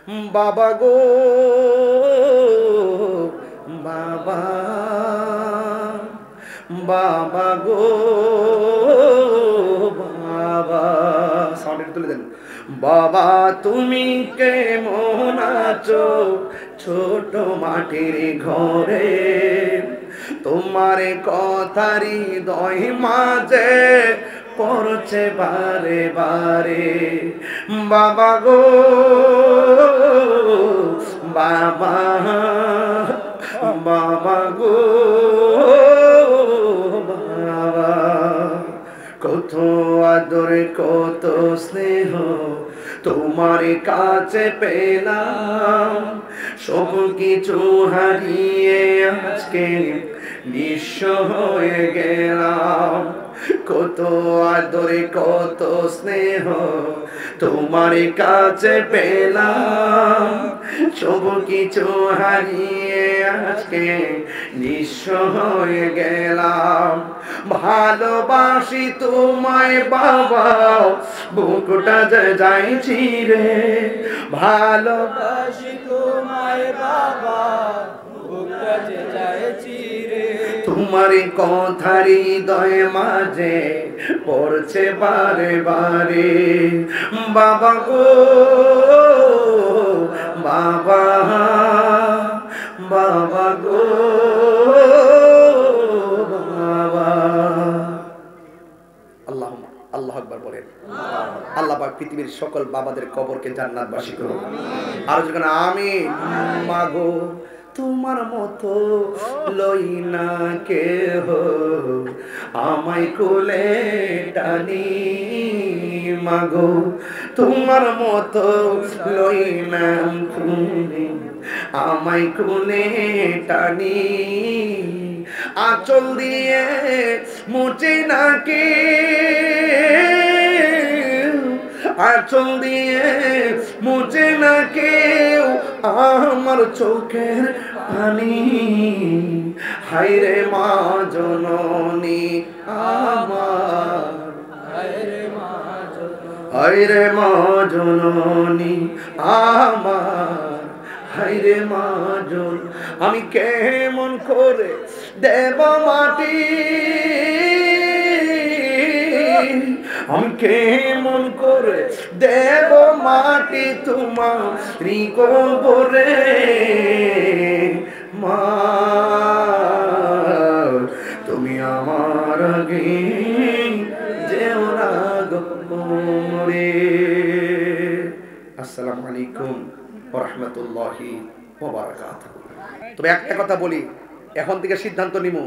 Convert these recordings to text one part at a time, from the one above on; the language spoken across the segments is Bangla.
বাবা গো বাবা, বাবা গো বাবা, সাউন্ড তুলে দেন। বাবা তুমি কেমন আছো ছোট মাটির ঘরে, তোমার কথারি হৃদয় মাঝে পড়ছে বারে বারে। বাবা গো বাবা, বাবা গো বাবা, কত আদর কত স্নেহ তোমার কাছে পেলাম, সব কিছু হারিয়ে আজকে নিঃস্ব হয়ে গেলাম। কত আদরে কত স্নেহ তোমার কাছে পেলাম, সব কিছু হারিয়ে আজকে নিঃস্ব হয়ে গেলাম। ভালোবাসি তোমায় বাবা, বুকটা যে যাইছি রে, ভালোবাসি তোমায় বাবা, বুকটা যে যাইছি রে। তোমার কথার হৃদয় মাঝে পড়ছে বারে বারে। বাবা গো বাবা, বাবা গো বাবা। আল্লাহ আল্লাহ আকবার বলেন। আল্লাহ পাক পৃথিবীর সকল বাবাদের কবরকে জান্নাতবাসী করুন। আর যখন আমিন। মাগো তোমার মতো লই না কেহ, আমায় কোলে টানি। মাগো তোমার মতো লই না তুমি, আমায় কোলে টানি। আঁচল দিয়ে মুছে নাকি, আঁচল দিয়ে মুছে না কেউ আমার চোখের পানি। হায়রে মা জননী আমার, হায়রে মা জননী আমার, হায়রে মা জন। আমি কেমন করে দেব মাটি, আমি কেমন করে দেব মাটি তোমার কবরে। মা তুমি আমার আগে যেও না গোপনে। আসসালামু আলাইকুম ওয়া রাহমাতুল্লাহি ওয়া বারাকাতুহু। তবে একটা কথা বলি, এখন থেকে সিদ্ধান্ত নিমু,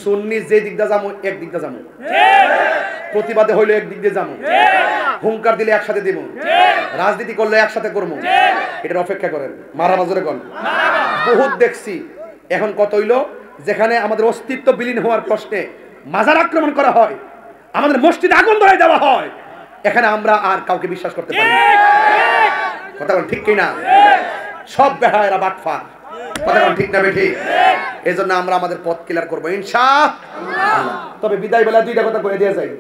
সুন্নি যে দিকটা যাবো এক দিকটা যাবো, প্রতিবাদে হইলে এক দিক দিয়ে যাবো, হুঙ্কার দিলে একসাথে দিব, রাজনীতি করলে একসাথে করবো। এটার অপেক্ষা করেন। মারহাবা জোরে কোন। বহুত দেখছি এখন কত হইলো, যেখানে আমাদের অস্তিত্ব বিলীন হওয়ার প্রশ্নে মাজার আক্রমণ করা হয়, আমাদের মসজিদে আগুন ধরায় দেওয়া হয়, এখানে আমরা আর কাউকে বিশ্বাস করতে পারি না। কথা বল ঠিক কিনা? সব বেহায়েরা বাটফার। কথা বল ঠিক না বেঠিক? এই জন্য আমরা আমাদের পথ ক্লিয়ার করবো ইনশাআল্লাহ। তবে বিদায় বেলা দুইটা কথা কয়ে দিয়ে যাই।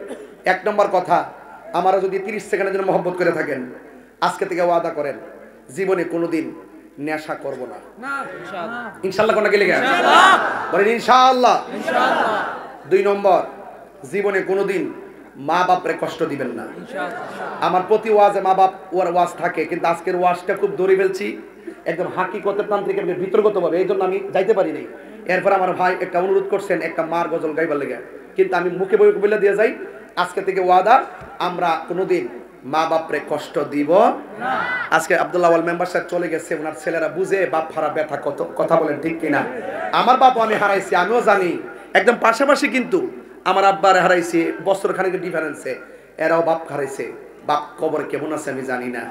এক নম্বর কথা, আমারা যদি 30 সেকেন্ডের জন্য মহব্বত করে থাকেন, আজকে থেকে ওয়াদা করেন জীবনে কোনোদিন নেশা করব না। ইনশাআল্লাহ। কোনটা গেলে বলেন ইনশাআল্লাহ। 2 নম্বর, জীবনে কোনোদিন মা বাপরে কষ্ট দিবেন না। আমার প্রতি ওয়াজে মা বাপ ওর ওয়াজ থাকে, কিন্তু আজকের ওয়াজটা খুব দৌড়ে ফেলছি একদম হাকিকতের তান্ত্রিকের ভিতরগতভাবে, এই জন্য আমি যাইতে পারি নাই। এরপর আমার ভাই একটা অনুরোধ করছেন একটা মার গজল গাইবার লেগে, কিন্তু আমি মুখে বলে দিয়ে যাই, আজকে থেকে ওয়াদা, আমরা কোনোদিন মা বাপরে কষ্ট দিব না। আজকে আব্দুল্লাহ ওয়াল মেম্বার সাহেব চলে গেছে, ওনার ছেলেরা বুঝে বাপ হারা ব্যথা কত। কথা বলেন ঠিক কিনা? আমার বাপ আমি হারাইছি, আমিও জানি, একদম পাশাপাশি, কিন্তু আমার আব্বারে হারাইছি বছর খানিকের ডিফারেন্সে, এরাও বাপ হারাইছে। বাপ কবর কেমন আছে আমি জানি না।